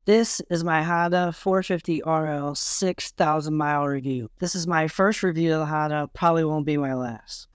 This is my Honda 450 RL 6,000 mile review. This is my first review of the Honda, probably won't be my last.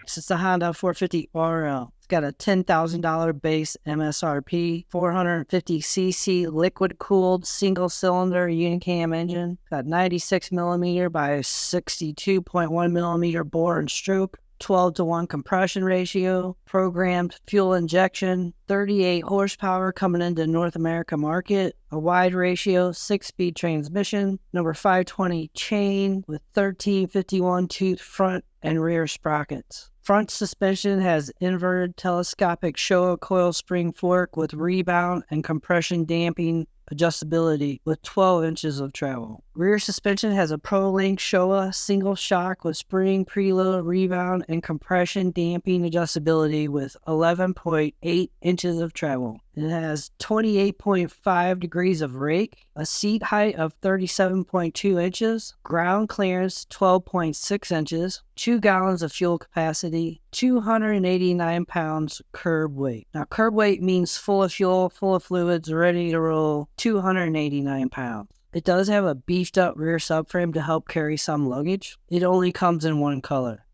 This is the Honda 450 RL. It's got a $10,000 base MSRP, 450cc liquid-cooled single-cylinder unicam engine. Got 96mm by 62.1mm bore and stroke. 12-to-1 compression ratio, programmed fuel injection, 38 horsepower coming into North America market, a wide ratio, 6-speed transmission, number 520 chain with 1351 tooth front and rear sprockets. Front suspension has inverted telescopic Showa coil spring fork with rebound and compression damping adjustability with 12 inches of travel. Rear suspension has a Pro-Link Showa single shock with spring, preload, rebound, and compression damping adjustability with 11.8 inches of travel. It has 28.5 degrees of rake, a seat height of 37.2 inches, ground clearance 12.6 inches, 2 gallons of fuel capacity, 289 pounds curb weight. Now, curb weight means full of fuel, full of fluids, ready to roll, 289 pounds. It does have a beefed up rear subframe to help carry some luggage. It only comes in one color,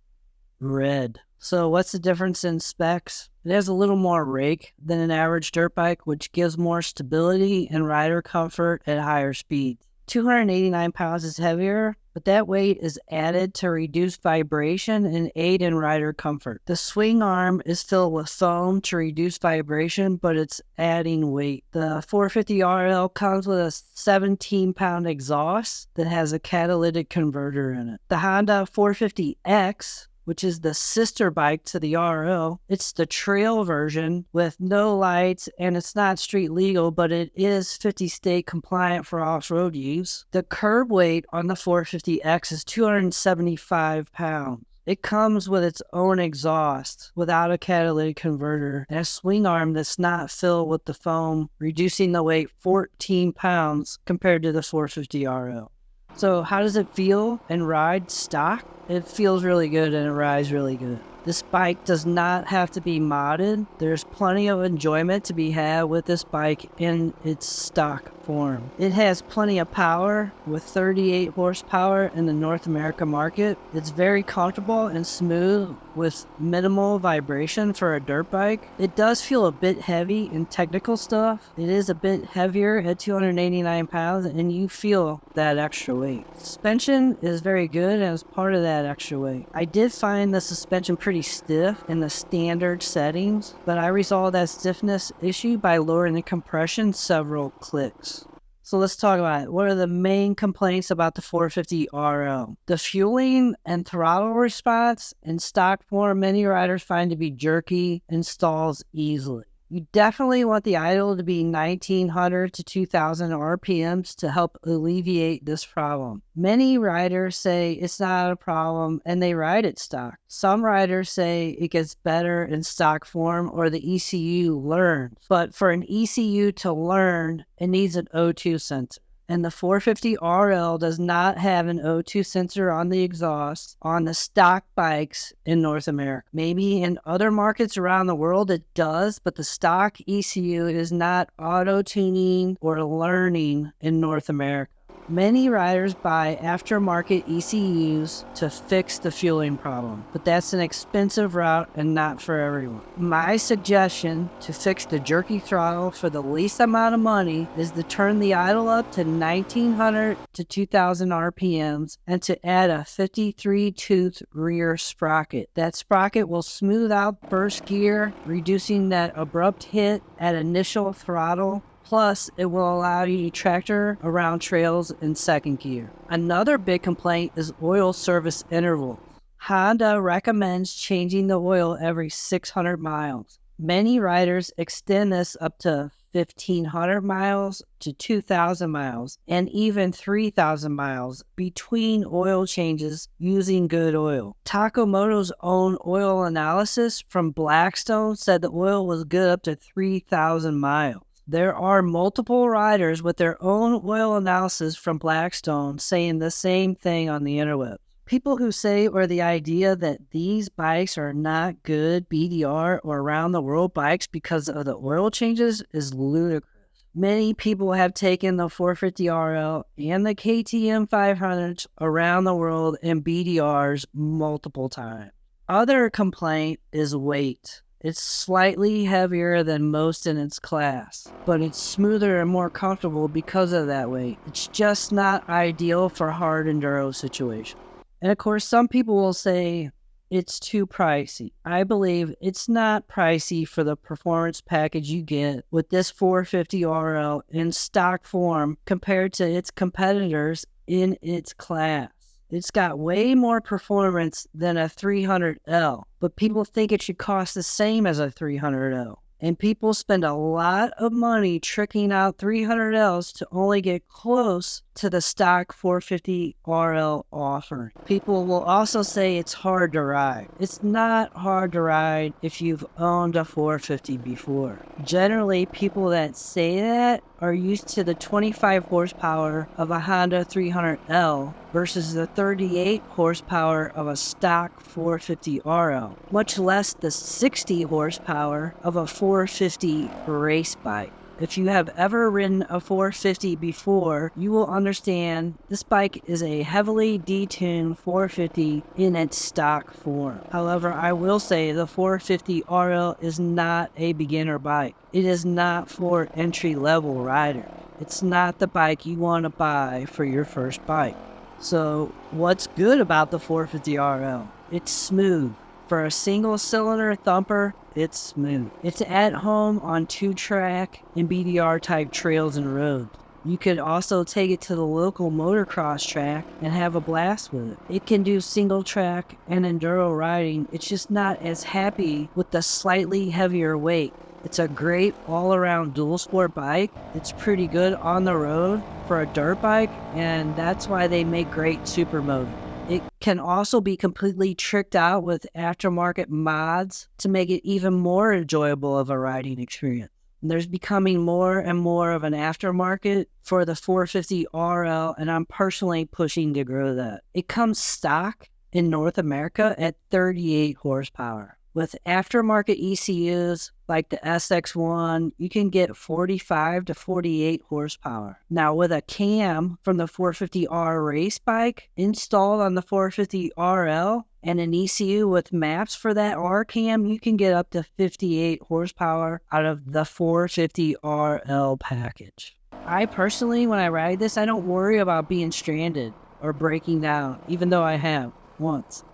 red. So what's the difference in specs? It has a little more rake than an average dirt bike, which gives more stability and rider comfort at higher speeds. 289 pounds is heavier, but that weight is added to reduce vibration and aid in rider comfort. The swing arm is filled with foam to reduce vibration, but it's adding weight. The 450 RL comes with a 17-pound exhaust that has a catalytic converter in it. The Honda 450X, which is the sister bike to the RL. It's the trail version with no lights, and it's not street legal, but it is 50 state compliant for off-road use. The curb weight on the 450X is 275 pounds. It comes with its own exhaust without a catalytic converter and a swing arm that's not filled with the foam, reducing the weight 14 pounds compared to the 450 RL. So how does it feel and ride stock? It feels really good and it rides really good. This bike does not have to be modded. There's plenty of enjoyment to be had with this bike in its stock form. It has plenty of power with 38 horsepower in the North America market. It's very comfortable and smooth with minimal vibration for a dirt bike. It does feel a bit heavy in technical stuff. It is a bit heavier at 289 pounds and you feel that extra weight. Suspension is very good and is part of that extra weight. I did find the suspension pretty stiff in the standard settings, but I resolved that stiffness issue by lowering the compression several clicks. So let's talk about it. What are the main complaints about the 450 RL? The fueling and throttle response in stock form, many riders find to be jerky and stalls easily. You definitely want the idle to be 1900 to 2000 RPMs to help alleviate this problem. Many riders say it's not a problem and they ride it stock. Some riders say it gets better in stock form or the ECU learns. But for an ECU to learn, it needs an O2 sensor. And the 450 RL does not have an O2 sensor on the exhaust on the stock bikes in North America. Maybe in other markets around the world it does, but the stock ECU is not auto-tuning or learning in North America. Many riders buy aftermarket ECUs to fix the fueling problem, but that's an expensive route and not for everyone. My suggestion to fix the jerky throttle for the least amount of money is to turn the idle up to 1900 to 2000 RPMs and to add a 53-tooth rear sprocket. That sprocket will smooth out first gear, reducing that abrupt hit at initial throttle. Plus, it will allow you to tractor around trails in second gear. Another big complaint is oil service intervals. Honda recommends changing the oil every 600 miles. Many riders extend this up to 1,500 miles to 2,000 miles and even 3,000 miles between oil changes using good oil. Moto's own oil analysis from Blackstone said the oil was good up to 3,000 miles. There are multiple riders with their own oil analysis from Blackstone saying the same thing on the interweb. People who say or the idea that these bikes are not good BDR or around the world bikes because of the oil changes is ludicrous. Many people have taken the 450RL and the KTM 500s around the world in BDRs multiple times. Other complaint is weight. It's slightly heavier than most in its class, but it's smoother and more comfortable because of that weight. It's just not ideal for hard enduro situations. And of course, some people will say it's too pricey. I believe it's not pricey for the performance package you get with this 450RL in stock form compared to its competitors in its class. It's got way more performance than a 300L, but people think it should cost the same as a 300L. And people spend a lot of money tricking out 300Ls to only get close to the stock 450RL offering. People will also say it's hard to ride. It's not hard to ride if you've owned a 450 before. Generally, people that say that are used to the 25 horsepower of a Honda 300L versus the 38 horsepower of a stock 450RL, much less the 60 horsepower of a 450 race bike. If you have ever ridden a 450 before, you will understand this bike is a heavily detuned 450 in its stock form. However, I will say the 450RL is not a beginner bike. It is not for entry-level riders. It's not the bike you want to buy for your first bike. So what's good about the 450RL? It's smooth. For a single-cylinder thumper, it's smooth. It's at home on 2-track and BDR type trails and roads. You could also take it to the local motocross track and have a blast with it. It can do single track and enduro riding. It's just not as happy with the slightly heavier weight. It's a great all-around DualSport bike. It's pretty good on the road for a dirt bike, and that's why they make great supermotors. It can also be completely tricked out with aftermarket mods to make it even more enjoyable of a riding experience. There's becoming more and more of an aftermarket for the 450RL, and I'm personally pushing to grow that. It comes stock in North America at 38 horsepower. With aftermarket ECUs like the SX1, you can get 45 to 48 horsepower. Now, with a cam from the 450R race bike installed on the 450RL and an ECU with maps for that R cam, you can get up to 58 horsepower out of the 450RL package. I personally, when I ride this, I don't worry about being stranded or breaking down, even though I have once.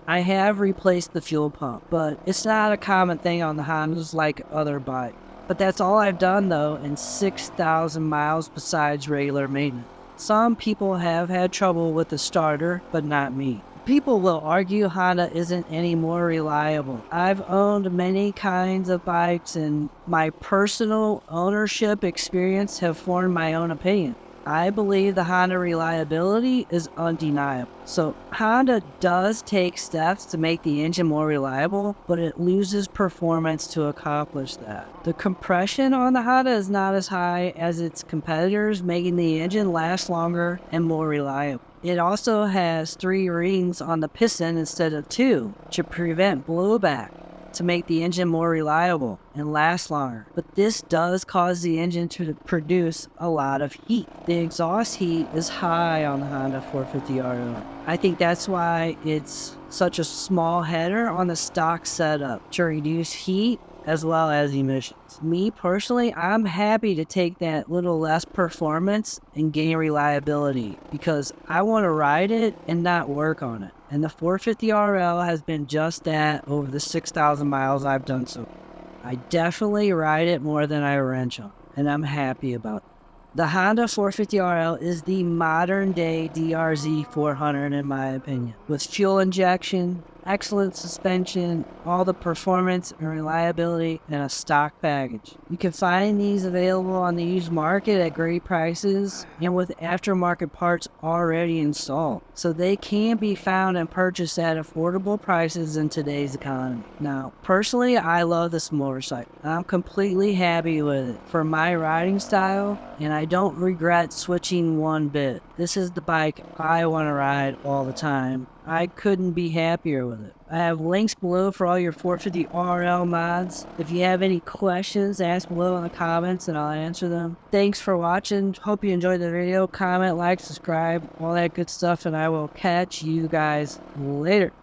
I have replaced the fuel pump, but it's not a common thing on the Hondas like other bikes. But that's all I've done though in 6,000 miles besides regular maintenance. Some people have had trouble with the starter, but not me. People will argue Honda isn't any more reliable. I've owned many kinds of bikes and my personal ownership experience have formed my own opinion. I believe the Honda reliability is undeniable. So Honda does take steps to make the engine more reliable, but it loses performance to accomplish that. The compression on the Honda is not as high as its competitors, making the engine last longer and more reliable. It also has 3 rings on the piston instead of 2 to prevent blowback, to make the engine more reliable and last longer. But this does cause the engine to produce a lot of heat. The exhaust heat is high on the Honda 450RL. I think that's why it's such a small header on the stock setup to reduce heat as well as emissions. Me personally, I'm happy to take that little less performance and gain reliability because I want to ride it and not work on it. And the 450RL has been just that over the 6,000 miles I've done so. I definitely ride it more than I wrench on, and I'm happy about it. The Honda 450RL is the modern day DRZ 400 in my opinion, with fuel injection, excellent suspension, all the performance and reliability in a stock package. You can find these available on the used market at great prices and with aftermarket parts already installed. So they can be found and purchased at affordable prices in today's economy. Now, personally, I love this motorcycle. I'm completely happy with it for my riding style, and I don't regret switching one bit. This is the bike I want to ride all the time, I couldn't be happier with it. I have links below for all your 450 RL mods. If you have any questions, ask below in the comments and I'll answer them. Thanks for watching. Hope you enjoyed the video. Comment, like, subscribe, all that good stuff, and I will catch you guys later.